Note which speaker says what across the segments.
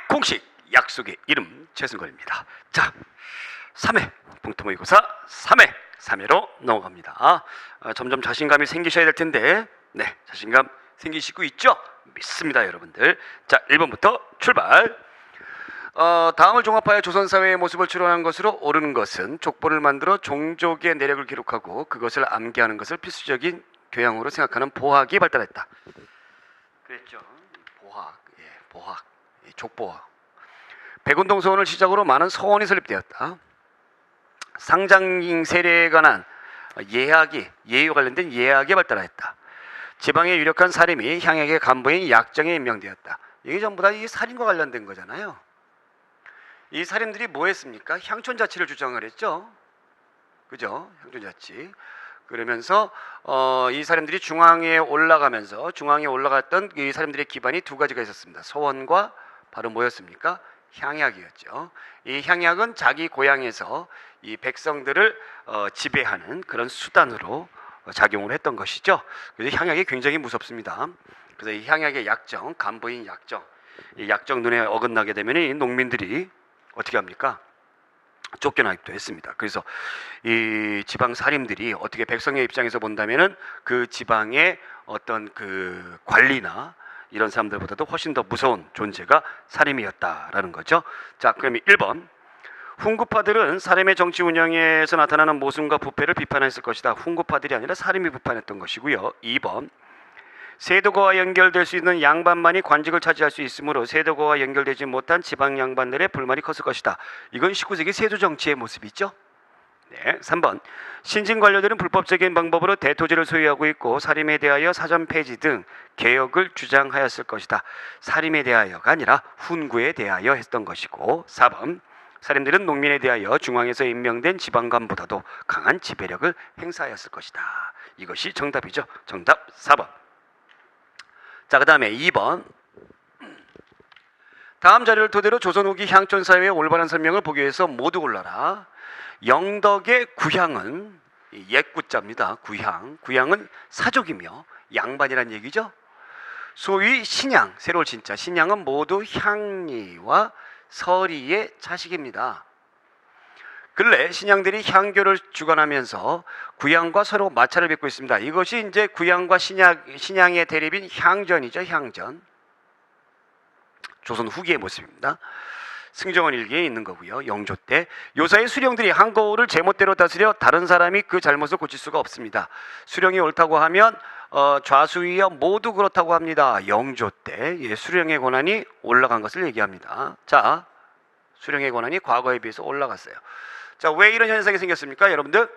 Speaker 1: 공식 약속의 이름 최승걸입니다. 자, 3회 봉투모의고사 3회로 넘어갑니다. 점점 자신감이 생기셔야 될 텐데, 네, 자신감 생기시고 있죠? 믿습니다, 여러분들. 자, 1번부터 출발. 다음을 종합하여 조선사회의 모습을 추론한 것으로 옳은 것은 족보를 만들어 종족의 내력을 기록하고 그것을 암기하는 것을 필수적인 교양으로 생각하는 보학이 발달했다. 그랬죠. 보학, 족보학. 백운동 서원을 시작으로 많은 서원이 설립되었다. 상장 세례에 관한 예의와 관련된 예학이 발달했다. 지방의 유력한 살인이 향약의 간부인 약정에 임명되었다. 이게 전부 다 이 살인과 관련된 거잖아요. 이 살인들이 뭐 했습니까? 향촌자치를 주장을 했죠. 그죠? 향촌자치. 그러면서 이 사람들이 중앙에 올라갔던 이 사람들의 기반이 두 가지가 있었습니다. 서원과 바로 뭐였습니까? 향약이었죠. 이 향약은 자기 고향에서 이 백성들을 지배하는 그런 수단으로 작용을 했던 것이죠. 그래서 향약이 굉장히 무섭습니다. 그래서 이 향약의 약정, 간부인 약정, 이 약정 눈에 어긋나게 되면 이 농민들이 어떻게 합니까? 쫓겨나기도 했습니다. 그래서 이 지방 살인들이 어떻게 백성의 입장에서 본다면은 그 지방의 어떤 그 관리나 이런 사람들보다도 훨씬 더 무서운 존재가 사림이었다라는 거죠. 자, 그럼 1번. 훈구파들은 사림의 정치 운영에서 나타나는 모순과 부패를 비판했을 것이다. 훈구파들이 아니라 사림이 비판했던 것이고요. 2번. 세도가와 연결될 수 있는 양반만이 관직을 차지할 수 있으므로 세도가와 연결되지 못한 지방 양반들의 불만이 컸을 것이다. 이건 19세기 세조 정치의 모습이죠. 네, 3번. 신진 관료들은 불법적인 방법으로 대토지를 소유하고 있고 사림에 대하여 사전 폐지 등 개혁을 주장하였을 것이다. 사림에 대하여가 아니라 훈구에 대하여 했던 것이고. 4번. 사림들은 농민에 대하여 중앙에서 임명된 지방관보다도 강한 지배력을 행사하였을 것이다. 이것이 정답이죠. 정답 4번. 자, 그 다음에 2번. 다음 자료를 토대로 조선 후기 향촌 사회의 올바른 설명을 보기 위해서 모두 골라라. 영덕의 구향은 옛구자입니다. 구향은 사족이며 양반이란 얘기죠. 소위 신양, 새로울 진짜 신양은 모두 향리와 서리의 자식입니다. 근래 신양들이 향교를 주관하면서 구양과 서로 마찰을 빚고 있습니다. 이것이 이제 구양과 신양의 대립인 향전이죠. 향전. 조선 후기의 모습입니다. 승정원 일기에 있는 거고요. 영조 때 요사의 수령들이 한거울을 제멋대로 다스려 다른 사람이 그 잘못을 고칠 수가 없습니다. 수령이 옳다고 하면 좌수위와 모두 그렇다고 합니다. 영조 때 수령의 권한이 올라간 것을 얘기합니다. 자, 수령의 권한이 과거에 비해서 올라갔어요. 자, 왜 이런 현상이 생겼습니까? 여러분들,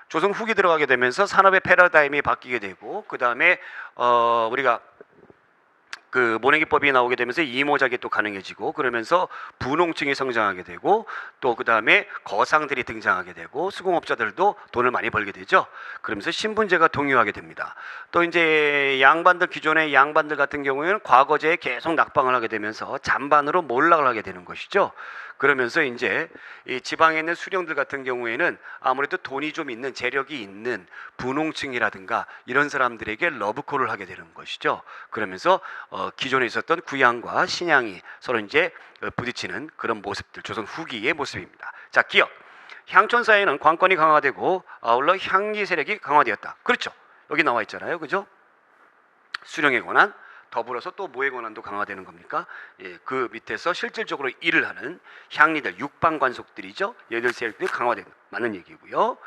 Speaker 1: 조선 후기 들어가게 되면서 산업의 패러다임이 바뀌게 되고, 그 다음에 우리가 그 모내기법이 나오게 되면서 이모작이 또 가능해지고, 그러면서 분홍층이 성장하게 되고, 또 그 다음에 거상들이 등장하게 되고, 수공업자들도 돈을 많이 벌게 되죠. 그러면서 신분제가 동요하게 됩니다. 또 이제 양반들, 기존의 양반들 같은 경우에는 과거제에 계속 낙방을 하게 되면서 잔반으로 몰락을 하게 되는 것이죠. 그러면서 이제 이 지방에 있는 수령들 같은 경우에는 아무래도 돈이 좀 있는, 재력이 있는 분홍층이라든가 이런 사람들에게 러브콜을 하게 되는 것이죠. 그러면서 기존에 있었던 구양과 신양이 서로 이제 부딪히는 그런 모습들, 조선 후기의 모습입니다. 자, 기억. 향촌 사회는 관권이 강화되고 아울러 향리 세력이 강화되었다. 그렇죠. 여기 나와 있잖아요. 그죠? 수령의 권한, 더불어서 또 뭐의 권한도 강화되는 겁니까? 그 밑에서 실질적으로 일을 하는 향리들, 육방관속들이죠. 얘들 세력들이 강화되는, 맞는 얘기고요.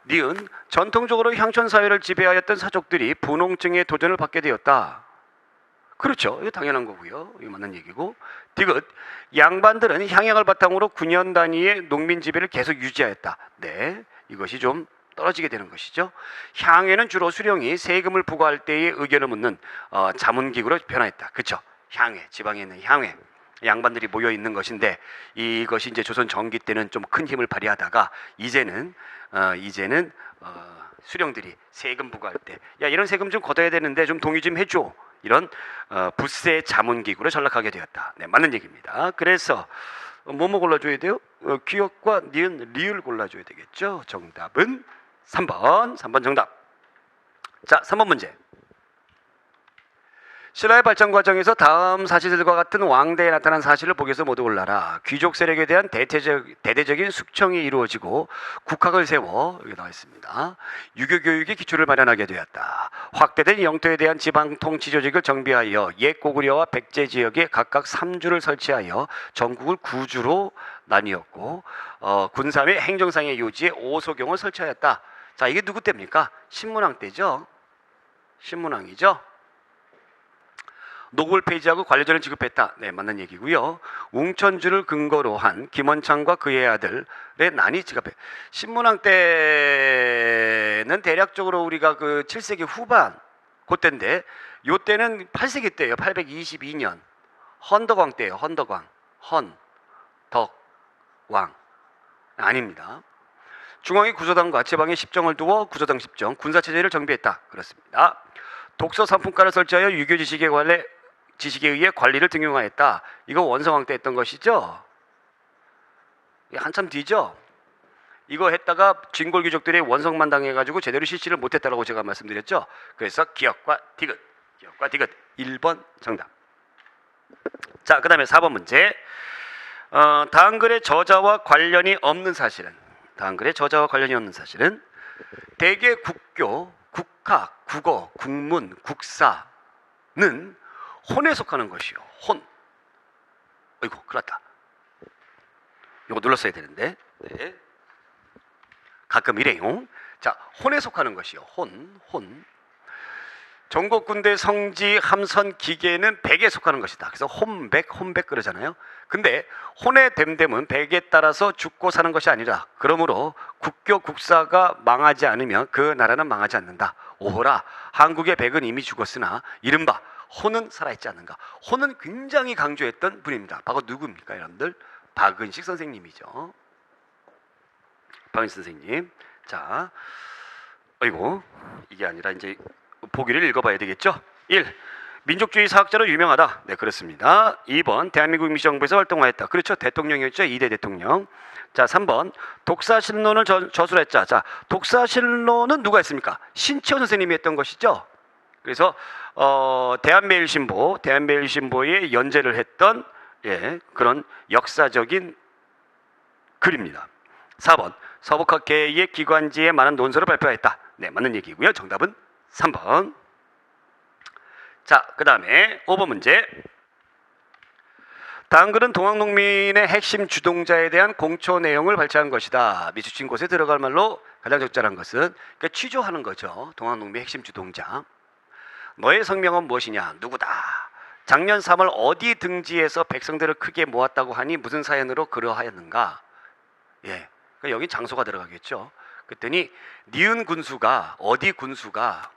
Speaker 1: 니은, 전통적으로 향촌 사회를 지배하였던 사족들이 분홍증의 도전을 받게 되었다. 그렇죠. 이거 당연한 거고요. 이거 맞는 얘기고. 디귿, 양반들은 향약을 바탕으로 9년 단위의 농민 지배를 계속 유지하였다. 네, 이것이 좀 떨어지게 되는 것이죠. 향에는 주로 수령이 세금을 부과할 때의 의견을 묻는 자문기구로 변화했다. 그렇죠. 향회, 지방에 있는 향회, 양반들이 모여 있는 것인데 이것이 이제 조선 전기 때는 좀 큰 힘을 발휘하다가 이제는 수령들이 세금 부과할 때, 야, 이런 세금 좀 걷어야 되는데 좀 동의 좀 해줘. 이런 붓세 자문기구로 전락하게 되었다. 네, 맞는 얘기입니다. 그래서 뭐뭐 골라줘야 돼요? 기억과 니은, 리을 골라줘야 되겠죠. 정답은 3번 정답. 자, 3번 문제. 신라의 발전 과정에서 다음 사실들과 같은 왕대에 나타난 사실을 보기에서 모두 올라라. 귀족 세력에 대한 대대적인 숙청이 이루어지고 국학을 세워 여기 나와 있습니다. 유교 교육의 기초를 마련하게 되었다. 확대된 영토에 대한 지방 통치 조직을 정비하여 옛 고구려와 백제 지역에 각각 3주를 설치하여 전국을 9주로 나뉘었고 군사 및 행정상의 요지에 오소경을 설치하였다. 자, 이게 누구 때입니까? 신문왕 때죠. 신문왕이죠. 노골 폐지하고 관료전을 지급했다. 네, 맞는 얘기고요. 웅천주를 근거로 한 김원창과 그의 아들의 난이 지급해. 신문왕 때는 대략적으로 우리가 그 7세기 후반 그때인데 요 때는 8세기 때예요. 822년 헌덕왕 때예요. 헌덕왕. 헌덕왕 아닙니다. 중앙에 구소당과 지방에 십정을 두어 구소당 십정 군사체제를 정비했다. 그렇습니다. 독서 산품가를 설치하여 유교 지식에 의해 관리를 등용하였다. 이거 원성왕 때 했던 것이죠. 한참 뒤죠. 이거 했다가 진골 귀족들이 원성만 당해가지고 제대로 실시를 못했다라고 제가 말씀드렸죠. 그래서 기역과 디귿 1번 정답. 자, 그 다음에 4번 문제. 다음 글의 저자와 관련이 없는 사실은 대개 국교, 국학, 국어, 국문, 국사는 혼에 속하는 것이요. 혼. 어이구, 큰일 났다. 이거 눌렀어야 되는데. 네. 가끔 이래요. 자, 혼에 속하는 것이요. 혼. 전국군대 성지 함선 기계는 백에 속하는 것이다. 그래서 혼백 그러잖아요. 근데 혼의 됨됨은 백에 따라서 죽고 사는 것이 아니라 그러므로 국교 국사가 망하지 않으면 그 나라는 망하지 않는다. 오호라, 한국의 백은 이미 죽었으나 이른바 혼은 살아있지 않는가. 혼은 굉장히 강조했던 분입니다. 바로 누구입니까, 여러분들? 박은식 선생님이죠. 박은식 선생님. 자, 어이고, 이게 아니라 이제 보기를 읽어봐야 되겠죠. 1. 민족주의 사학자로 유명하다. 네, 그렇습니다. 2번 대한민국 임시정부에서 활동하였다. 그렇죠. 대통령이었죠. 2대 대통령. 자, 3번 독사실론을 저술했자. 자, 독사실론은 누가 했습니까? 신치호 선생님이 했던 것이죠. 그래서 대한매일신보에 연재를 했던 그런 역사적인 글입니다. 4번 서북학계의 기관지에 많은 논설을 발표했다. 네, 맞는 얘기고요. 정답은 3번. 자, 그 다음에 5번 문제. 다음 글은 동학농민의 핵심 주동자에 대한 공초 내용을 발췌한 것이다. 미수친 곳에 들어갈 말로 가장 적절한 것은 그러니까 취조하는 거죠. 동학농민의 핵심 주동자. 너의 성명은 무엇이냐? 누구다. 작년 3월 어디 등지에서 백성들을 크게 모았다고 하니 무슨 사연으로 그러하였는가? 예, 그러니까 여기 장소가 들어가겠죠. 그랬더니 니은 군수가 어디 군수가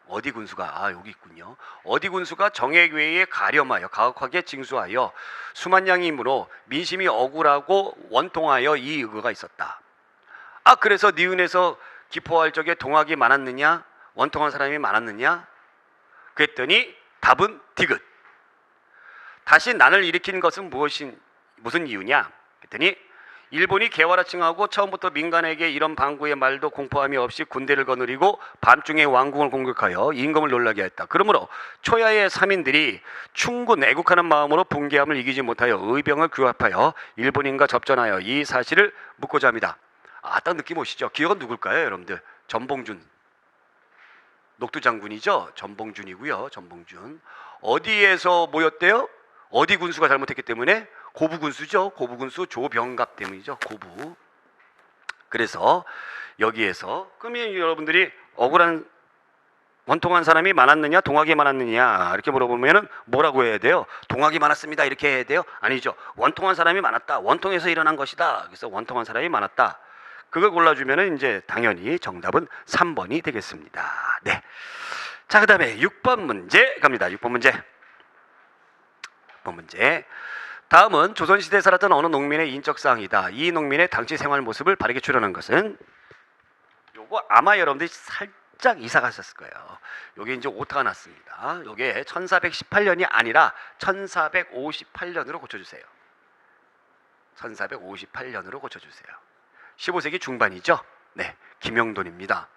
Speaker 1: 여기 있군요. 어디 군수가 정액외에 가렴하여 가혹하게 징수하여 수만 양이 이므로 민심이 억울하고 원통하여 이 의거가 있었다. 아, 그래서 니은에서 기포할 적에 동학이 많았느냐, 원통한 사람이 많았느냐? 그랬더니 답은 디귿. 다시 난을 일으킨 것은 무슨 이유냐? 그랬더니 일본이 개화라칭하고 처음부터 민간에게 이런 방구의 말도 공포함이 없이 군대를 거느리고 밤중에 왕궁을 공격하여 임금을 놀라게 했다. 그러므로 초야의 삼인들이 충군 애국하는 마음으로 분개함을 이기지 못하여 의병을 규합하여 일본인과 접전하여 이 사실을 묻고자 합니다. 아, 딱 느낌 오시죠? 기억은 누굴까요, 여러분들? 전봉준. 녹두장군이죠. 전봉준이고요. 전봉준. 어디에서 모였대요? 어디 군수가 잘못했기 때문에? 고부군수죠. 고부군수 조병갑 때문이죠. 고부. 그래서 여기에서 그러면 여러분들이 억울한 원통한 사람이 많았느냐, 동학이 많았느냐 이렇게 물어보면은 뭐라고 해야 돼요? 동학이 많았습니다 이렇게 해야 돼요? 아니죠. 원통한 사람이 많았다. 원통해서 일어난 것이다. 그래서 원통한 사람이 많았다. 그걸 골라주면은 이제 당연히 정답은 3번이 되겠습니다. 네. 자, 그 다음에 6번 문제 갑니다. 6번 문제. 다음은 조선시대에 살았던 어느 농민의 인적사항이다. 이 농민의 당시 생활 모습을 바르게 추론한 것은 요거 아마 여러분들이 살짝 이사 가셨을 거예요. 요게 이제 오타가 났습니다. 요게 1418년이 아니라 1458년으로 고쳐주세요. 1458년으로 고쳐주세요. 15세기 중반이죠. 네, 김영돈입니다.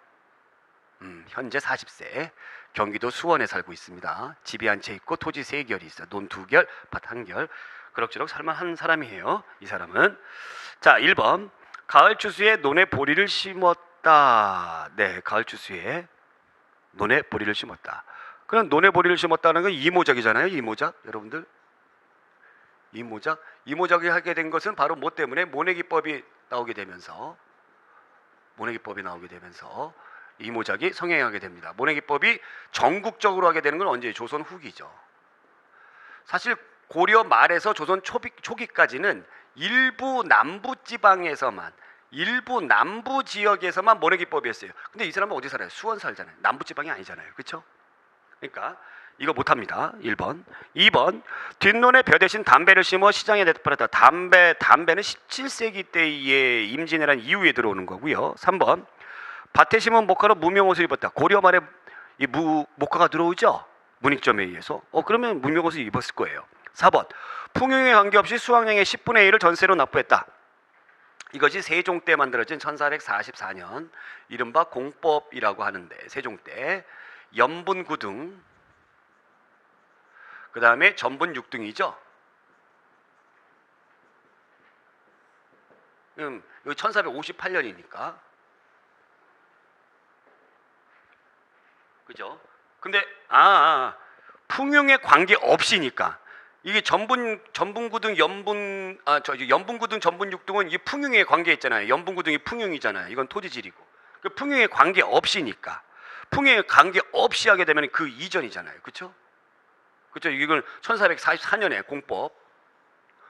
Speaker 1: 현재 40세. 경기도 수원에 살고 있습니다. 집이 한 채 있고 토지 3결이 있어. 논 2결, 밭 1결. 그럭저럭 살만한 사람이에요. 이 사람은. 자, 1번. 가을 추수에 논에 보리를 심었다. 네, 가을 추수에 논에 보리를 심었다. 그럼 논에 보리를 심었다는 건 이모작이잖아요. 이모작. 여러분들. 이모작이 하게 된 것은 바로 뭐 때문에? 모내기법이 나오게 되면서 이모작이 성행하게 됩니다. 모내기법이 전국적으로 하게 되는 건 언제? 조선 후기죠. 사실 고려 말에서 조선 초기까지는 일부 남부 지방에서만, 일부 남부 지역에서만 모내기법이었어요. 근데 이 사람은 어디 살아요? 수원 살잖아요. 남부 지방이 아니잖아요. 그렇죠? 그러니까 이거 못합니다. 1번. 2번. 뒷논에 벼 대신 담배를 심어 시장에 내팔았다. 담배는 17세기 때의 임진왜란 이후에 들어오는 거고요. 3번. 밭에 심은 목화로 무명옷을 입었다. 고려 말에 이 목화가 들어오죠? 문익점에 의해서. 그러면 무명옷을 입었을 거예요. 4번. 풍요에 관계없이 수확량의 10분의 1을 전세로 납부했다. 이것이 세종 때 만들어진 1444년 이른바 공법이라고 하는데, 세종 때 염분구등, 그 다음에 전분육등이죠. 여기 1458년이니까. 그죠? 근데 풍용에 관계 없이니까 이게 전분구등 염분구등 전분육등은 이게 풍용에 관계 있잖아요. 염분구등이 풍용이잖아요. 이건 토지질이고. 그 풍용에 관계 없이니까. 풍용에 관계 없이 하게 되면 그 이전이잖아요. 그렇죠? 그렇죠? 이걸 1444년에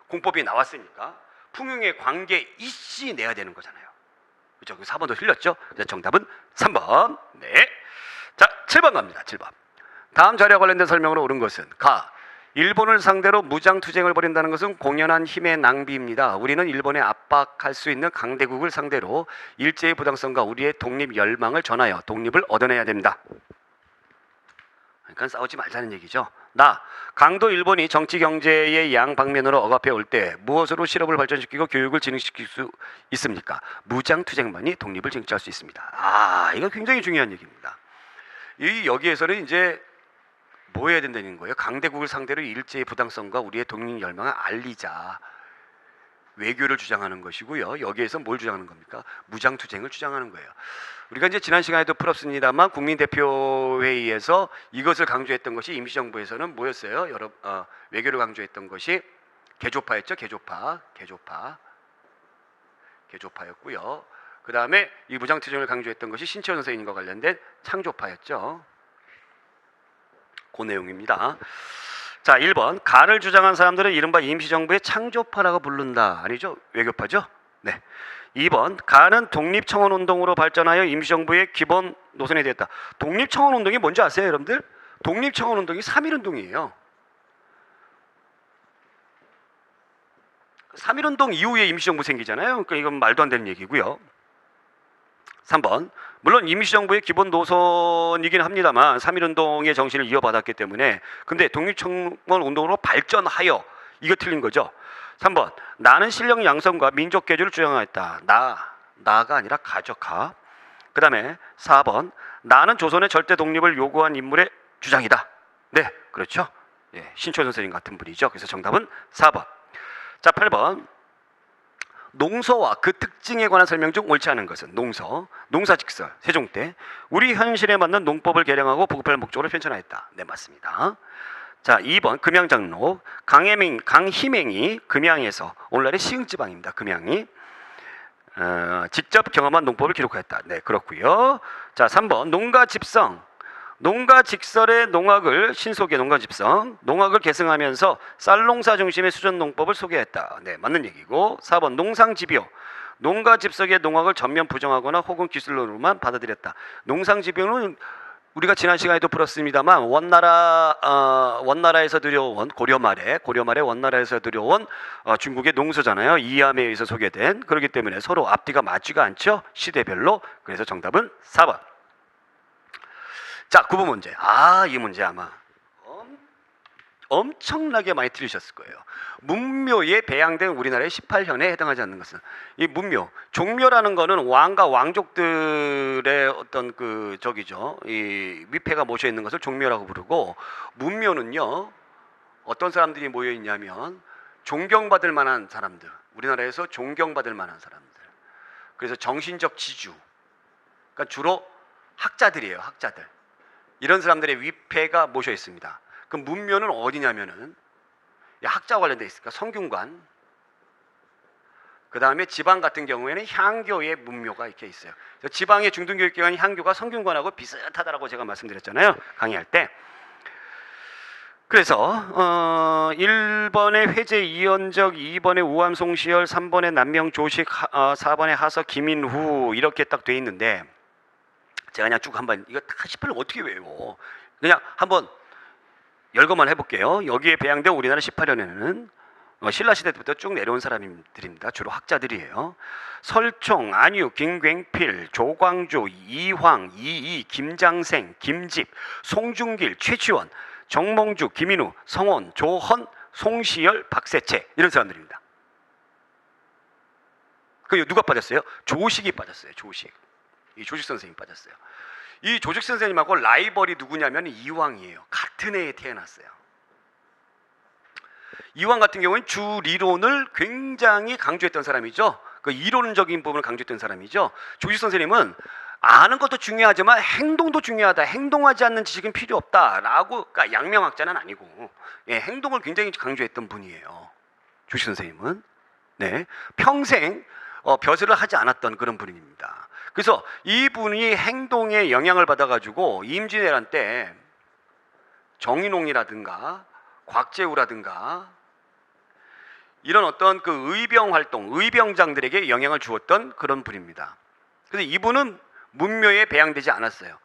Speaker 1: 공법이 나왔으니까 풍용에 관계 있이 내야 되는 거잖아요. 그렇죠? 4번도 틀렸죠? 정답은 3번. 네. 자, 7번 갑니다. 7번. 다음 자료와 관련된 설명으로 옳은 것은 일본을 상대로 무장투쟁을 벌인다는 것은 공연한 힘의 낭비입니다. 우리는 일본에 압박할 수 있는 강대국을 상대로 일제의 부당성과 우리의 독립 열망을 전하여 독립을 얻어내야 됩니다. 그러니까 싸우지 말자는 얘기죠. 강도 일본이 정치 경제의 양방면으로 억압해 올 때 무엇으로 실업을 발전시키고 교육을 진흥시킬 수 있습니까? 무장투쟁만이 독립을 쟁취할 수 있습니다. 이거 굉장히 중요한 얘기입니다. 여기에서는 이제 뭐 해야 된다는 거예요? 강대국을 상대로 일제의 부당성과 우리의 독립 열망을 알리자. 외교를 주장하는 것이고요. 여기에서 뭘 주장하는 겁니까? 무장투쟁을 주장하는 거예요. 우리가 이제 지난 시간에도 풀었습니다만 국민대표회의에서 이것을 강조했던 것이 임시정부에서는 뭐였어요? 외교를 강조했던 것이 개조파였죠. 개조파였고요. 그 다음에 이 무장투쟁을 강조했던 것이 신채원 선생님과 관련된 창조파였죠. 그 내용입니다. 자, 1번. 간을 주장한 사람들은 이른바 임시정부의 창조파라고 부른다. 아니죠? 외교파죠? 네. 2번. 간은 독립청원운동으로 발전하여 임시정부의 기본 노선이 되었다. 독립청원운동이 뭔지 아세요, 여러분들? 독립청원운동이 3.1운동이에요. 3.1운동 이후에 임시정부 생기잖아요. 그러니까 이건 말도 안 되는 얘기고요. 3번. 물론 임시정부의 기본 노선이긴 합니다만 3.1운동의 정신을 이어받았기 때문에, 근데 독립청원운동으로 발전하여, 이거 틀린 거죠. 3번. 나는 실력 양성과 민족 개조를 주장하였다. 나가 아니라 가적하. 그 다음에 4번. 나는 조선의 절대 독립을 요구한 인물의 주장이다. 네, 그렇죠. 신초 선생님 같은 분이죠. 그래서 정답은 4번. 자, 8번. 농서와 그 특징에 관한 설명 중 옳지 않은 것은 농사직설, 세종 때 우리 현실에 맞는 농법을 개량하고 보급할 목적으로 편찬하였다. 네, 맞습니다. 자, 2번 금양장로, 강희맹이 금양에서, 오늘날의 시흥지방입니다. 금양이 직접 경험한 농법을 기록하였다. 네, 그렇고요. 자, 3번 농가직설의 농학을 신속의 농가집성, 농학을 계승하면서 쌀농사 중심의 수전 농법을 소개했다. 네, 맞는 얘기고. 4번 농상집요, 농가집석의 농학을 전면 부정하거나 혹은 기술론으로만 받아들였다. 농상집요는 우리가 지난 시간에도 풀었습니다만 원나라에서 들여온 고려 말에 원나라에서 들여온 중국의 농서잖아요. 이암에 의해서 소개된. 그렇기 때문에 서로 앞뒤가 맞지가 않죠. 시대별로. 그래서 정답은 4번. 자, 9번 문제. 이 문제 아마 엄청나게 많이 틀리셨을 거예요. 문묘에 배양된 우리나라의 18현에 해당하지 않는 것은 이 문묘, 종묘라는 거는 왕과 왕족들의 어떤 그 저기죠. 이 위패가 모셔 있는 것을 종묘라고 부르고, 문묘는요 어떤 사람들이 모여 있냐면 존경받을 만한 사람들, 우리나라에서 존경받을 만한 사람들. 그래서 정신적 지주, 그러니까 주로 학자들이에요. 학자들. 이런 사람들의 위패가 모셔 있습니다. 그럼 문묘는 어디냐면은 학자 관련돼 있으니까 성균관, 그 다음에 지방 같은 경우에는 향교의 문묘가 이렇게 있어요. 지방의 중등교육기관 향교가 성균관하고 비슷하다라고 제가 말씀드렸잖아요, 강의할 때. 그래서 1번에 회제 이연적, 2번에 우암 송시열, 3번에 남명 조식, 4번에 하서 김인후 이렇게 딱 돼 있는데, 제가 그냥 쭉 한번 이거 다 18을 어떻게 외워? 그냥 한번 열거만 해볼게요. 여기에 배양된 우리나라 18년에는 신라 시대 때부터 쭉 내려온 사람들입니다. 주로 학자들이에요. 설총, 안유, 김굉필, 조광조, 이황, 이이, 김장생, 김집, 송중길, 최치원, 정몽주, 김인우, 성원, 조헌, 송시열, 박세채, 이런 사람들입니다. 그 누가 빠졌어요? 조식이 빠졌어요. 조식. 이 조식 선생님 빠졌어요. 이 조식 선생님하고 라이벌이 누구냐면 이황이에요. 같은 해에 태어났어요. 이황 같은 경우는 주리론을 굉장히 강조했던 사람이죠. 그 이론적인 부분을 강조했던 사람이죠. 조식 선생님은 아는 것도 중요하지만 행동도 중요하다. 행동하지 않는 지식은 필요 없다라고, 그러니까 양명학자는 아니고, 예, 행동을 굉장히 강조했던 분이에요. 조식 선생님은. 네, 평생 벼슬을 하지 않았던 그런 분입니다. 그래서 이분이 행동에 영향을 받아가지고 임진왜란 때 정인홍이라든가 곽재우라든가 이런 어떤 그 의병 활동, 의병장들에게 영향을 주었던 그런 분입니다. 그래서 이분은 문묘에 배양되지 않았어요.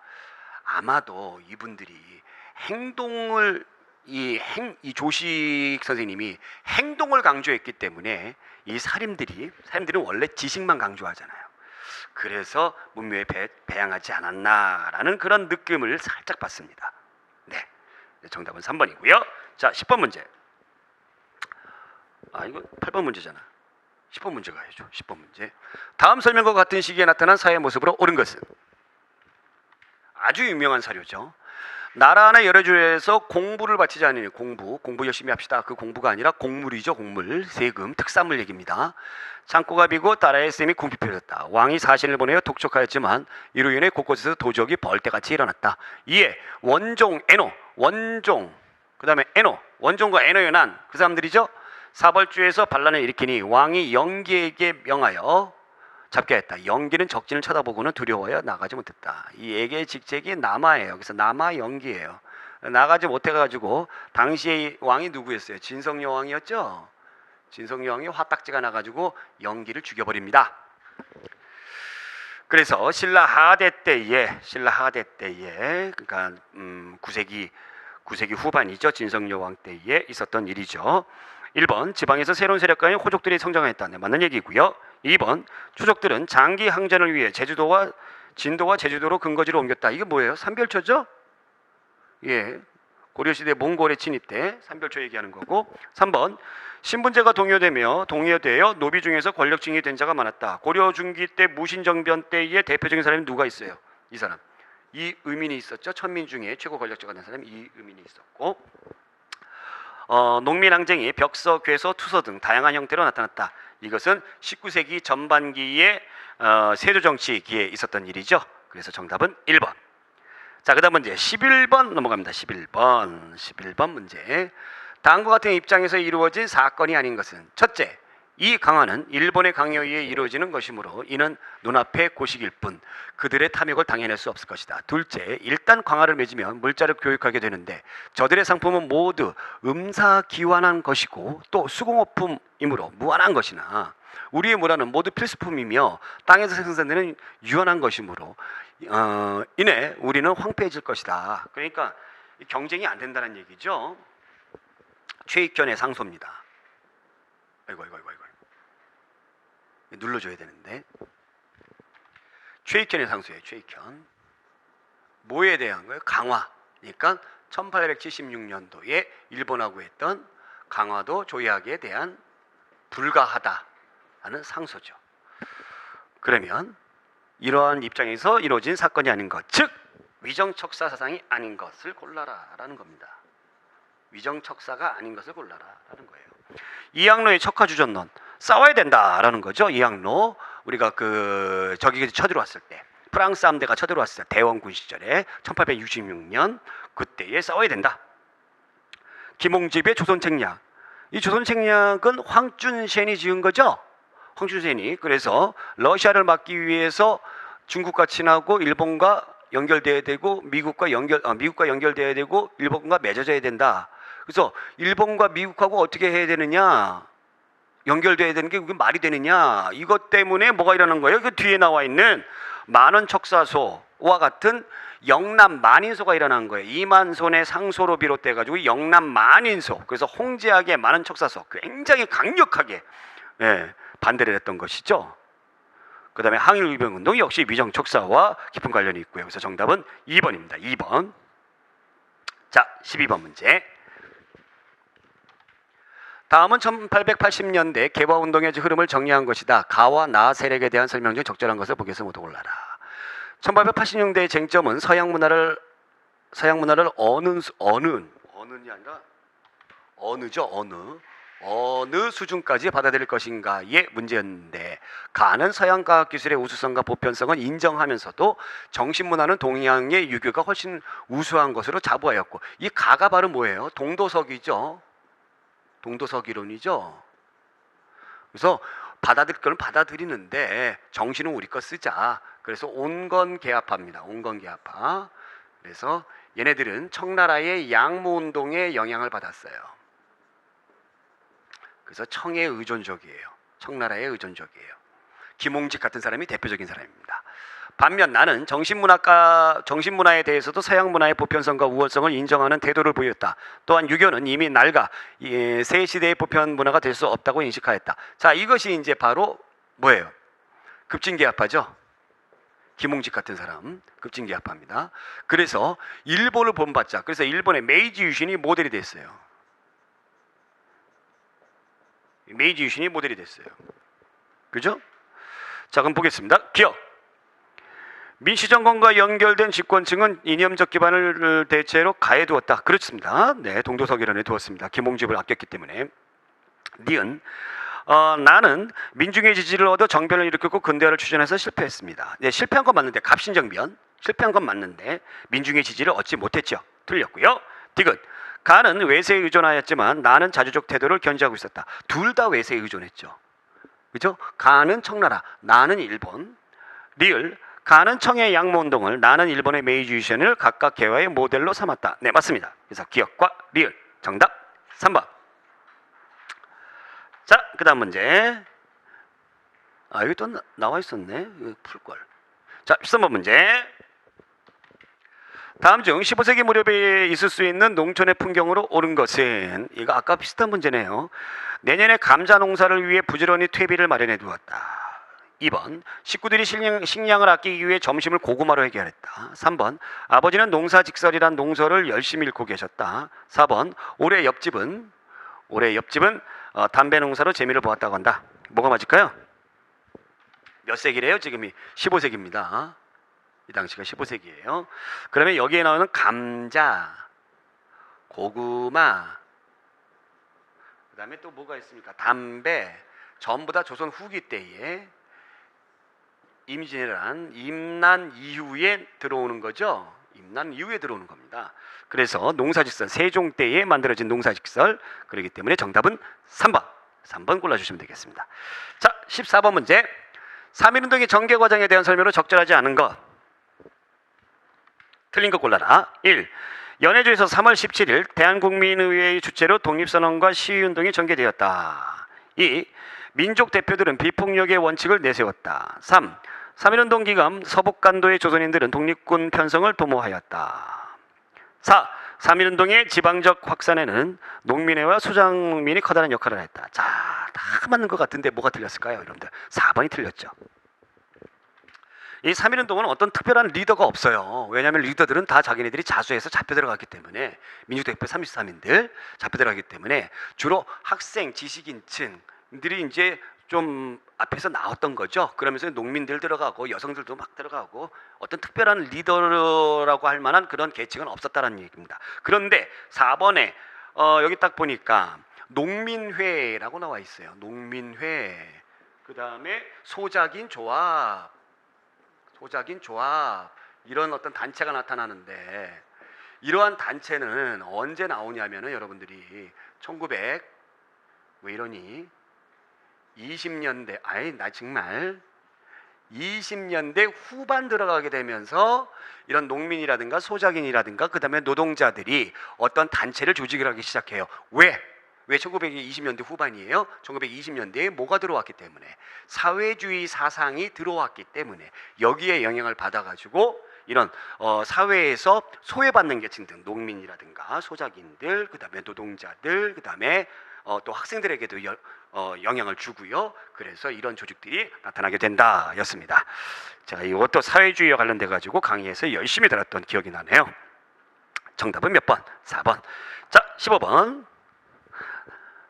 Speaker 1: 아마도 이분들이 행동을 이 조식 선생님이 행동을 강조했기 때문에 이 사림들은 원래 지식만 강조하잖아요. 그래서 문묘에 배양하지 않았나라는 그런 느낌을 살짝 받습니다. 네, 정답은 3번이고요. 자, 10번 문제. 이거 8번 문제잖아. 10번 문제 가야죠. 10번 문제. 다음 설명과 같은 시기에 나타난 사회의 모습으로 옳은 것은? 아주 유명한 사료죠. 나라 하나 여러 주에서 공부를 바치지 않으니, 공부 열심히 합시다. 그 공부가 아니라 곡물이죠. 곡물, 세금, 특산물 얘기입니다. 창고가 비고 나라의 셈이 궁핍해졌다. 왕이 사신을 보내어 독촉하였지만 이로 인해 곳곳에서 도적이 벌떼같이 일어났다. 이에 원종, 애노, 그 다음에 애노, 원종과 애노의 난, 그 사람들이죠. 사벌주에서 반란을 일으키니 왕이 영기에게 명하여 잡게 했다. 영기는 적진을 쳐다보고는 두려워하여 나가지 못했다. 이 애의 직책이 남아예요. 그래서 남아 영기예요. 나가지 못해가지고 당시의 왕이 누구였어요? 진성여 왕이었죠. 진성여 왕이 화딱지가 나가지고 영기를 죽여버립니다. 그래서 신라 하대 때에 그러니까 9세기 후반이죠. 진성여 왕 때에 있었던 일이죠. 1번 지방에서 새로운 세력가인 호족들이 성장했다. 네, 맞는 얘기고요. 2번 초족들은 장기 항전을 위해 진도와 제주도로 근거지를 옮겼다. 이게 뭐예요? 삼별초죠? 예, 고려시대 몽골의 진입 때 삼별초 얘기하는 거고. 3번 신분제가 동요되어 노비 중에서 권력층이 된 자가 많았다. 고려 중기 때 무신정변 때의 대표적인 사람이 누가 있어요? 이 사람 이의민이 있었죠. 천민 중에 최고 권력자가 된 사람이 이의민이 있었고, 농민항쟁이 벽서, 괴서, 투서 등 다양한 형태로 나타났다. 이것은 19세기 전반기에 세조정치기에 있었던 일이죠. 그래서 정답은 1번. 자, 그 다음 문제 11번 넘어갑니다. 11번 문제. 다음과 같은 입장에서 이루어진 사건이 아닌 것은? 첫째, 이 강화는 일본의 강요에 의해 이루어지는 것이므로 이는 눈앞의 고식일 뿐 그들의 탐욕을 당해낼 수 없을 것이다. 둘째, 일단 강화를 맺으면 물자를 교육하게 되는데 저들의 상품은 모두 음사기환한 것이고 또 수공업품이므로 무한한 것이나 우리의 문화는 모두 필수품이며 땅에서 생산되는 유한한 것이므로 이내 우리는 황폐해질 것이다. 그러니까 경쟁이 안 된다는 얘기죠. 최익현의 상소입니다. 아이고. 눌러줘야 되는데. 최익현의 상소예요. 최익현. 뭐에 대한 거예요? 강화. 그러니까 1876년도에 일본하고 했던 강화도 조약에 대한 불가하다라는 상소죠. 그러면 이러한 입장에서 이루어진 사건이 아닌 것, 즉 위정척사 사상이 아닌 것을 골라라라는 겁니다. 위정척사가 아닌 것을 골라라라는 거예요. 이항로의 척화주전론 싸워야 된다라는 거죠. 이항로 우리가 저기 쳐들어왔을 때 프랑스 함대가 쳐들어왔을 때 대원군 시절에 1866년 그때에 싸워야 된다. 김홍집의 조선책략, 이 조선책략은 황준센이 지은 거죠. 황준센이. 그래서 러시아를 막기 위해서 중국과 친하고 일본과 연결돼야 되고 미국과 연결돼야 되고 일본과 맺어져야 된다. 그래서 일본과 미국하고 어떻게 해야 되느냐, 연결돼야 되는 게 그게 말이 되느냐, 이것 때문에 뭐가 일어난 거예요? 그 뒤에 나와 있는 만원척사소와 같은 영남 만인소가 일어난 거예요. 이만손의 상소로 비롯돼 가지고 영남 만인소, 그래서 홍제학의 만원척사소 굉장히 강력하게 반대를 했던 것이죠. 그 다음에 항일의병운동 역시 위정척사와 깊은 관련이 있고요. 그래서 정답은 2번입니다. 2번. 자, 12번 문제. 다음은 1880년대 개화운동의 흐름을 정리한 것이다. 가와 나 세력에 대한 설명 중 적절한 것을 보기에서 모두 골라라. 1880년대의 쟁점은 서양 문화를 어느 수준까지 받아들일 것인가의 문제였는데, 가는 서양 과학 기술의 우수성과 보편성은 인정하면서도 정신문화는 동양의 유교가 훨씬 우수한 것으로 자부하였고, 이 가가 바로 뭐예요? 동도석이죠. 동도석 이론이죠. 그래서 받아들일 건 받아들이는데 정신은 우리 거 쓰자. 그래서 온건계합파입니다. 온건계합파. 그래서 얘네들은 청나라의 양모운동에 영향을 받았어요. 그래서 청에 의존적이에요. 청나라에 의존적이에요. 김홍직 같은 사람이 대표적인 사람입니다. 반면 나는 정신문화에 대해서도 서양 문화의 보편성과 우월성을 인정하는 태도를 보였다. 또한 유교는 이미 낡아 새 시대의 보편 문화가 될 수 없다고 인식하였다. 자, 이것이 이제 바로 뭐예요? 급진계합파죠. 김홍직 같은 사람 급진계합파입니다. 그래서 일본을 본받자. 그래서 일본의 메이지 유신이 모델이 됐어요. 메이지 유신이 모델이 됐어요. 그죠? 자, 그럼 보겠습니다. 기억. 민시정권과 연결된 집권층은 이념적 기반을 대체로 가해 두었다. 그렇습니다. 네, 동도석 이론에 두었습니다. 김홍집을 아꼈기 때문에. 니은. 나는 민중의 지지를 얻어 정변을 일으켰고 근대화를 추진해서 실패했습니다. 네, 실패한 건 맞는데, 갑신정변 실패한 건 맞는데 민중의 지지를 얻지 못했죠. 틀렸고요. 디귿. 가는 외세에 의존하였지만 나는 자주적 태도를 견지하고 있었다. 둘 다 외세에 의존했죠. 그죠? 가는 청나라, 나는 일본. 리을. 가는 청의 양모운동을, 나는 일본의 메이지 유신을 각각 개화의 모델로 삼았다. 네, 맞습니다. 그래서 기억과 리을. 정답 3번. 자, 그 다음 문제. 여기 또 나와 있었네. 풀걸. 자, 13번 문제. 다음 중 15세기 무렵에 있을 수 있는 농촌의 풍경으로 옳은 것은, 이거 아까 비슷한 문제네요. 내년에 감자 농사를 위해 부지런히 퇴비를 마련해 두었다. 2번. 식구들이 식량을 아끼기 위해 점심을 고구마로 해결했다. 3번. 아버지는 농사직설이란 농서를 열심히 읽고 계셨다. 4번. 올해 옆집은 담배 농사로 재미를 보았다고 한다. 뭐가 맞을까요? 몇 세기래요? 지금이 15세기입니다. 이 당시가 15세기예요. 그러면 여기에 나오는 감자, 고구마, 그 다음에 또 뭐가 있습니까? 담배, 전부 다 조선 후기 때에 임난 이후에 들어오는 거죠. 임난 이후에 들어오는 겁니다. 그래서 농사직설, 세종 때에 만들어진 농사직설, 그렇기 때문에 정답은 3번 골라주시면 되겠습니다. 자, 14번 문제. 3.1운동의 전개 과정에 대한 설명으로 적절하지 않은 것. 틀린 거 골라라. 1. 연해주에서 3월 17일 대한국민의회의 주최로 독립선언과 시위운동이 전개되었다. 2. 민족 대표들은 비폭력의 원칙을 내세웠다. 3. 3.1운동 기간 서북간도의 조선인들은 독립군 편성을 도모하였다. 4. 3.1운동의 지방적 확산에는 농민회와 소장농민이 커다란 역할을 했다. 자, 다 맞는 것 같은데 뭐가 틀렸을까요, 여러분들? 4번이 틀렸죠. 이 3.1운동은 어떤 특별한 리더가 없어요. 왜냐하면 리더들은 다 자기네들이 자수해서 잡혀 들어갔기 때문에, 민주대표 33인들 잡혀 들어가기 때문에 주로 학생, 지식인층들이 이제 좀 앞에서 나왔던 거죠. 그러면서 농민들 들어가고 여성들도 막 들어가고 어떤 특별한 리더라고 할 만한 그런 계층은 없었다는 얘기입니다. 그런데 4번에 여기 딱 보니까 농민회라고 나와 있어요. 농민회. 그 다음에 소작인 조합, 이런 어떤 단체가 나타나는데, 이러한 단체는 언제 나오냐면은 여러분들이 1900 왜 이러니 20년대, 나 정말 20년대 후반 들어가게 되면서 이런 농민이라든가 소작인이라든가 그 다음에 노동자들이 어떤 단체를 조직을 하기 시작해요. 왜 1920년대 후반이에요? 1920년대에 뭐가 들어왔기 때문에, 사회주의 사상이 들어왔기 때문에 여기에 영향을 받아가지고 이런 사회에서 소외받는 계층들, 농민이라든가 소작인들, 그 다음에 노동자들, 그 다음에 또 학생들에게도 영향을 주고요. 그래서 이런 조직들이 나타나게 된다 였습니다. 자, 이것도 사회주의와 관련돼 가지고 강의에서 열심히 들었던 기억이 나네요. 정답은 몇 번? 4번. 자, 15번.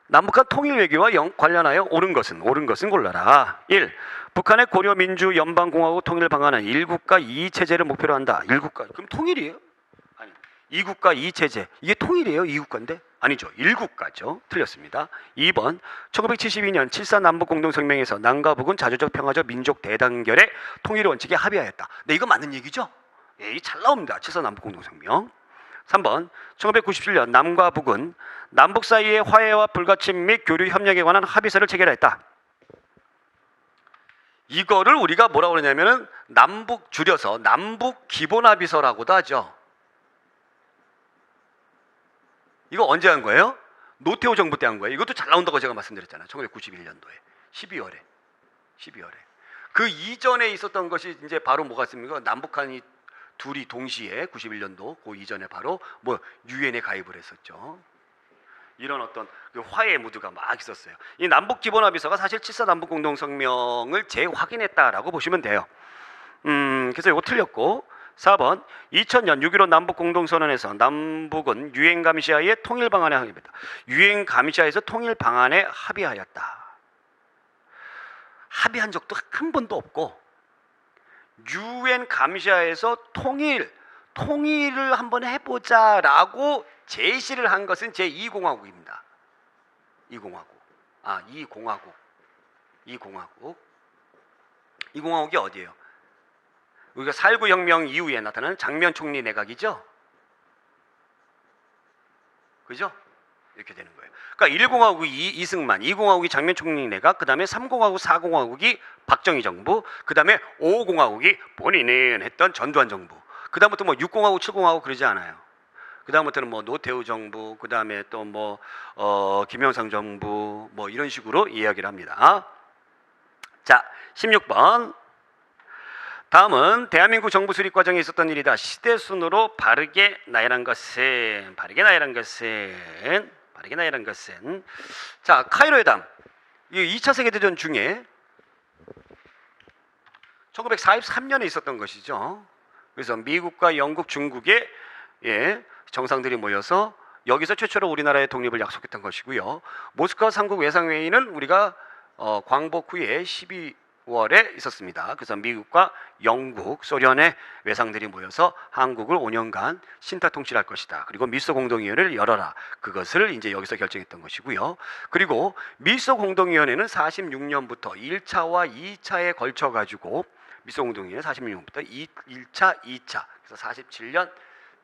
Speaker 1: 남북한 통일 외교와 관련하여 옳은 것은 골라라. 1. 북한의 고려민주연방공화국 통일 방안은 1국가 2체제를 목표로 한다. 1국가, 그럼 통일이에요? 아니, 2국가 2체제. 이게 통일이에요? 2국가인데? 아니죠. 1국가죠. 틀렸습니다. 2번. 1972년 7.4 남북공동성명에서 남과 북은 자주적 평화적 민족 대단결의 통일 원칙에 합의하였다. 네, 이거 맞는 얘기죠? 예, 잘 나옵니다. 7.4 남북공동성명. 3번. 1997년 남과 북은 남북 사이의 화해와 불가침 및 교류 협력에 관한 합의서를 체결했다. 이거를 우리가 뭐라고 그러냐면은 남북, 줄여서 남북 기본 합의서라고도 하죠. 이거 언제 한 거예요? 노태우 정부 때 한 거예요. 이것도 잘 나온다고 제가 말씀드렸잖아요. 1991년도에 12월에. 그 이전에 있었던 것이 이제 바로 뭐가 있습니까? 남북한이 둘이 동시에 91년도 그 이전에 바로 뭐 유엔에 가입을 했었죠. 이런 어떤 그 화해 무드가 막 있었어요. 이 남북 기본 합의서가 사실 7.4 남북 공동성명을 재확인했다라고 보시면 돼요. 그래서 이거 틀렸고, 4번. 2000년 6.15 남북 공동선언에서 남북은 유엔 감시하에 통일 방안에 합의했다. 유엔 감시하에서 통일 방안에 합의하였다. 합의한 적도 한 번도 없고, 유엔 감시하에서 통일을 한번 해보자라고 제시를 한 것은 제2공화국입니다. 2공화국이 어디예요? 우리가 4.19 혁명 이후에 나타나는 장면 총리 내각이죠. 그죠? 이렇게 되는 거예요. 그러니까 1공화국이 이승만, 2공화국이 장면 총리 내각, 그 다음에 3공화국, 4공화국이 박정희 정부, 그 다음에 5공화국이 본인은 했던 전두환 정부. 그 다음부터 뭐 6공화국, 7공화국 그러지 않아요. 그 다음부터는 뭐 노태우 정부, 그 다음에 또 뭐 김영삼 정부, 뭐 이런 식으로 이야기를 합니다. 자, 16번. 다음은 대한민국 정부 수립 과정에 있었던 일이다. 시대순으로 바르게 나열한 것은 자, 카이로 회담. 이 2차 세계대전 중에 1943년에 있었던 것이죠. 그래서 미국과 영국, 중국의 정상들이 모여서 여기서 최초로 우리나라의 독립을 약속했던 것이고요. 모스크바 3국 외상회의는 우리가 광복 후에 12월에 있었습니다. 그래서 미국과 영국, 소련의 외상들이 모여서 한국을 5년간 신타 통치할 것이다. 그리고 미소 공동위원회를 열어라. 그것을 이제 여기서 결정했던 것이고요. 그리고 미소 공동위원회는 46년부터 1차와 2차에 걸쳐 가지고 미소 공동위원회 46년부터 1차, 2차. 그래서 47년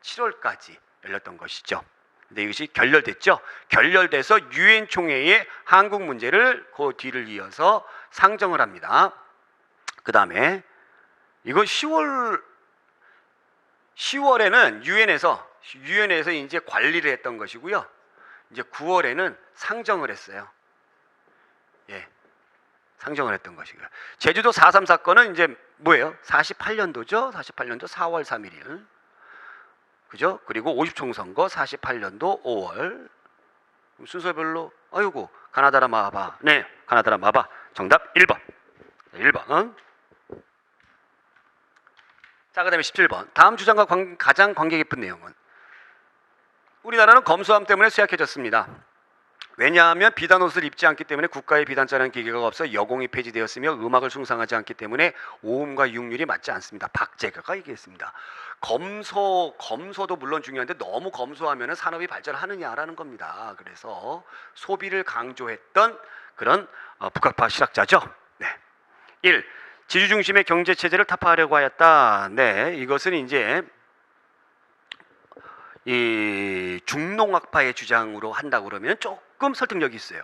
Speaker 1: 7월까지 열렸던 것이죠. 근데 이것이 결렬됐죠. 결렬돼서 유엔 총회에 한국 문제를 그 뒤를 이어서 상정을 합니다. 그 다음에 이거 10월에는 유엔에서 이제 관리를 했던 것이고요. 이제 9월에는 상정을 했어요. 상정을 했던 것이고요. 제주도 4.3 사건은 이제 뭐예요? 48년도죠. 48년도 4월 3일. 그죠? 그리고 50총 선거 48년도 5월. 순서별로 아이고 가나다라 마바. 네, 가나다라 마바. 정답 1번. 1번. 자, 그다음에 17번. 다음 주장과 가장 관계 깊은 내용은 우리나라는 검소함 때문에 쇠약해졌습니다. 왜냐하면 비단 옷을 입지 않기 때문에 국가의 비단자라는 기계가 없어 여공이 폐지되었으며 음악을 숭상하지 않기 때문에 오음과 육률이 맞지 않습니다. 박재가가 얘기했습니다. 검소도 물론 중요한데 너무 검소하면 산업이 발전하느냐라는 겁니다. 그래서 소비를 강조했던 그런 북학파 실학자죠. 네. 1. 지주 중심의 경제 체제를 타파하려고 하였다. 네, 이것은 이제 이 중농학파의 주장으로 한다고 그러면 조금 설득력이 있어요.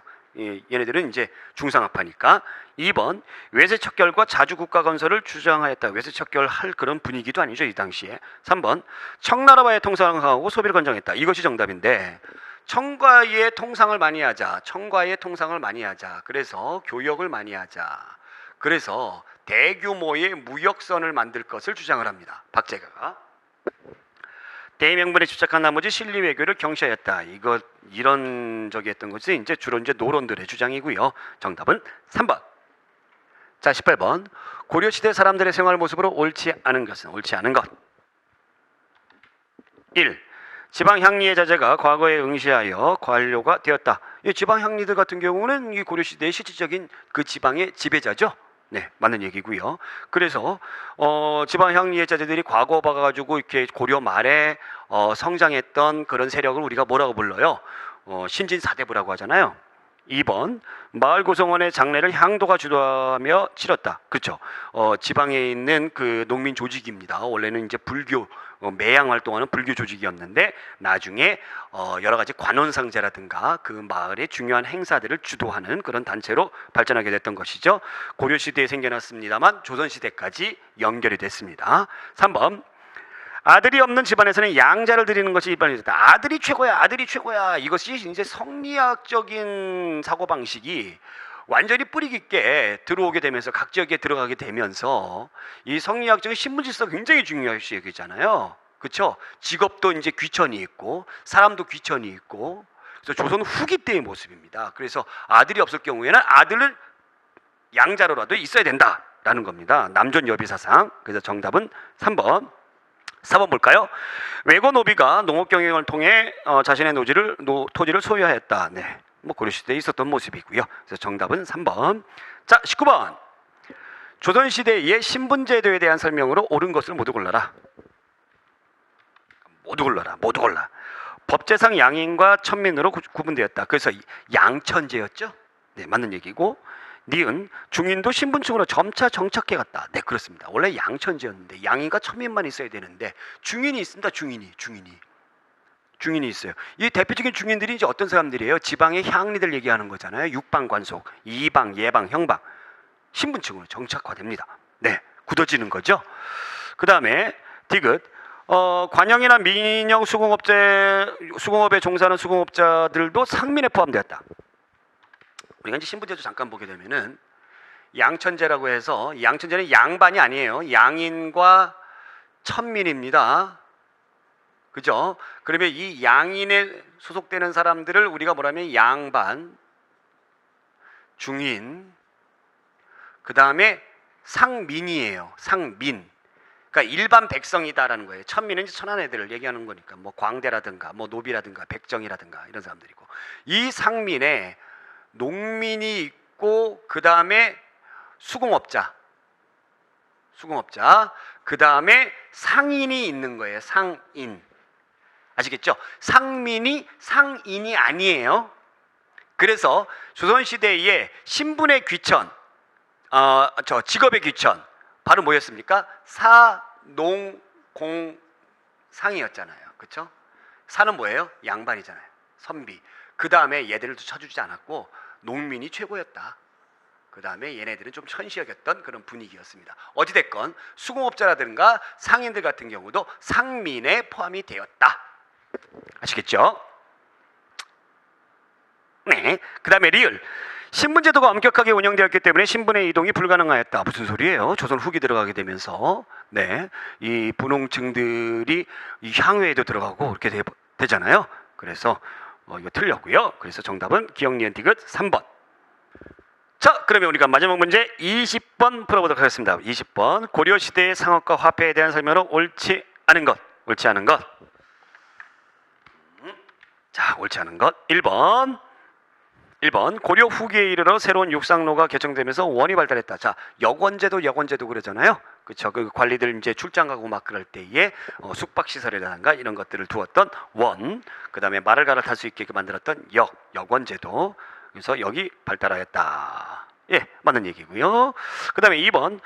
Speaker 1: 얘네들은 이제 중상학파니까. 2번 외세척결과 자주국가 건설을 주장하였다. 외세척결할 그런 분위기도 아니죠, 이 당시에. 3번 청나라와의 통상을 하고 소비를 권장했다. 이것이 정답인데 청과의 통상을 많이 하자. 그래서 교역을 많이 하자. 그래서 대규모의 무역선을 만들 것을 주장을 합니다. 박재가가. 대명분에 집착한 나머지 실리 외교를 경시하였다. 이런 저기 했던 것이 이제 주로 이제 노론들의 주장이고요. 정답은 3번. 자, 18번. 고려 시대 사람들의 생활 모습으로 옳지 않은 것. 1. 지방 향리의 자제가 과거에 응시하여 관료가 되었다. 이 지방 향리들 같은 경우는 이 고려 시대의 실질적인 그 지방의 지배자죠. 네, 맞는 얘기고요. 그래서 지방 향리의 자제들이 과거 봐가지고 이렇게 고려 말에 성장했던 그런 세력을 우리가 뭐라고 불러요? 신진사대부라고 하잖아요. 2번 마을 구성원의 장례를 향도가 주도하며 치렀다. 그렇죠. 지방에 있는 그 농민 조직입니다. 원래는 이제 불교 매양 활동하는 불교 조직이었는데 나중에 여러 가지 관원상제라든가 그 마을의 중요한 행사들을 주도하는 그런 단체로 발전하게 됐던 것이죠. 고려 시대에 생겨났습니다만 조선 시대까지 연결이 됐습니다. 3번 아들이 없는 집안에서는 양자를 드리는 것이 일반이었다. 아들이 최고야. 이것이 이제 성리학적인 사고방식이 완전히 뿌리 깊게 들어오게 되면서 각 지역에 들어가게 되면서 이 성리학적인 신분 질서가 굉장히 중요한 시기잖아요. 그렇죠? 직업도 이제 귀천이 있고 사람도 귀천이 있고 그래서 조선 후기 때의 모습입니다. 그래서 아들이 없을 경우에는 아들을 양자로라도 있어야 된다라는 겁니다. 남존 여비사상. 그래서 정답은 3번. 4번 볼까요? 외고 노비가 농업 경영을 통해 자신의 토지를 소유하였다. 네, 뭐 고려 시대에 있었던 모습이고요. 그래서 정답은 3번. 자, 19번. 조선 시대의 신분제도에 대한 설명으로 옳은 것을 모두 골라라. 모두 골라. 법제상 양인과 천민으로 구분되었다. 그래서 양천제였죠. 네, 맞는 얘기고. 니은 중인도 신분층으로 점차 정착해 갔다. 네, 그렇습니다. 원래 양천제였는데 양인과 천민만 있어야 되는데 중인이 있습니다. 중인이 있어요. 이 대표적인 중인들이 이제 어떤 사람들이에요? 지방의 향리들 얘기하는 거잖아요. 육방 관속, 이방, 예방, 형방. 신분층으로 정착화됩니다. 네, 굳어지는 거죠. 그 다음에 디귿 관영이나 민영 수공업에 종사하는 수공업자들도 상민에 포함되었다. 우리가 이제 신분제도 잠깐 보게 되면은 양천제라고 해서 양천제는 양반이 아니에요. 양인과 천민입니다. 그죠? 그러면 이 양인에 소속되는 사람들을 우리가 뭐라면 양반, 중인, 그 다음에 상민이에요. 상민. 그러니까 일반 백성이다라는 거예요. 천민은 이제 천한 애들을 얘기하는 거니까 뭐 광대라든가 뭐 노비라든가 백정이라든가 이런 사람들이고 이 상민에 농민이 있고 그 다음에 수공업자, 그 다음에 상인이 있는 거예요. 상인. 아시겠죠? 상인이 아니에요. 그래서 조선시대에 신분의 귀천, 직업의 귀천 바로 뭐였습니까? 사, 농, 공, 상이었잖아요. 그렇죠? 사는 뭐예요? 양반이잖아요. 선비. 그 다음에 얘들도 쳐주지 않았고 농민이 최고였다. 그 다음에 얘네들은 좀 천시여겼던 그런 분위기였습니다. 어찌됐건 수공업자라든가 상인들 같은 경우도 상민에 포함이 되었다. 아시겠죠? 네. 그 다음에 리을. 신분제도가 엄격하게 운영되었기 때문에 신분의 이동이 불가능하였다. 무슨 소리예요? 조선 후기 들어가게 되면서 네, 이 분홍층들이 이 향회에도 들어가고 그렇게 되잖아요. 그래서 이거 틀렸고요. 그래서 정답은 기억 니은 디귿 3번. 자, 그러면 우리가 마지막 문제 20번 풀어보도록 하겠습니다. 20번 고려시대의 상업과 화폐에 대한 설명은 옳지 않은 것. 옳지 않은 것. 자, 옳지 않은 것. 1번 고려 후기에 이르러 새로운 육상로가 개정되면서 원이 발달했다. 자, 역원제도 그러잖아요. 그렇죠. 그 관리들 이제 출장 가고 막 그럴 때에 숙박 시설이라든가 이런 것들을 두었던 원, 그다음에 말을 갈아탈 수 있게 만들었던 역원제도. 그래서 여기 발달하였다. 예, 맞는 얘기고요. 그다음에 2번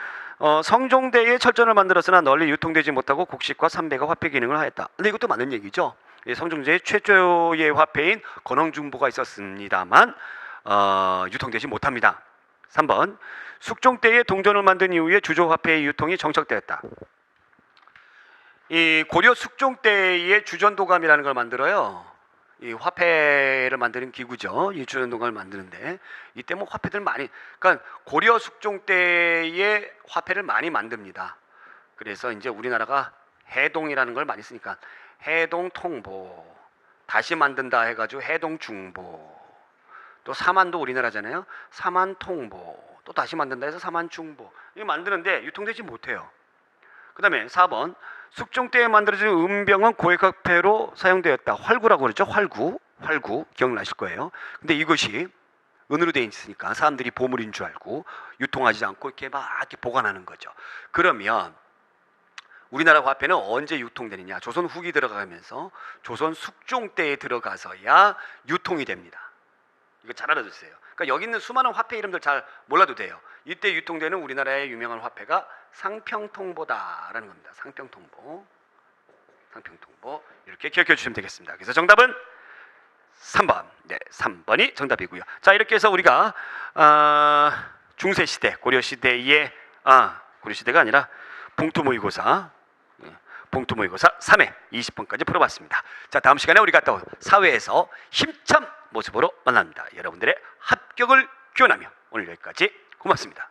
Speaker 1: 성종대에 철전을 만들었으나 널리 유통되지 못하고 곡식과 삼배가 화폐 기능을 하였다. 근데 이것도 맞는 얘기죠. 성종제의 최초의 화폐인 건흥중보가 있었습니다만 유통되지 못합니다. 3번 숙종 때에 동전을 만든 이후에 주조화폐의 유통이 정착되었다. 이 고려 숙종 때에 주전도감이라는 걸 만들어요. 이 화폐를 만드는 기구죠. 이 주전도감을 만드는데 이때 뭐 화폐들 많이, 그러니까 고려 숙종 때에 화폐를 많이 만듭니다. 그래서 이제 우리나라가 해동이라는 걸 많이 쓰니까 해동통보, 다시 만든다 해가지고 해동중보, 또 사만도 우리나라잖아요. 사만통보, 또 다시 만든다 해서 사만중보. 이거 만드는데 유통되지 못해요. 그 다음에 4번 숙종 때에 만들어진 은병은 고액화폐로 사용되었다. 활구라고 그러죠. 활구 기억나실 거예요. 근데 이것이 은으로 되어 있으니까 사람들이 보물인 줄 알고 유통하지 않고 이렇게 막 이렇게 보관하는 거죠. 그러면 우리나라 화폐는 언제 유통되느냐? 조선 후기 들어가면서 조선 숙종 때에 들어가서야 유통이 됩니다. 이거 잘 알아두세요. 그러니까 여기 있는 수많은 화폐 이름들 잘 몰라도 돼요. 이때 유통되는 우리나라의 유명한 화폐가 상평통보다라는 겁니다. 상평통보 이렇게 기억해 주시면 되겠습니다. 그래서 정답은 3번. 네, 3번이 정답이고요. 자, 이렇게 해서 우리가 중세시대, 고려시대의 고려시대가 아니라 봉투모의고사 3회 20번까지 풀어봤습니다. 자, 다음 시간에 우리가 또 사회에서 힘찬 모습으로 만납니다. 여러분들의 합격을 기원하며 오늘 여기까지 고맙습니다.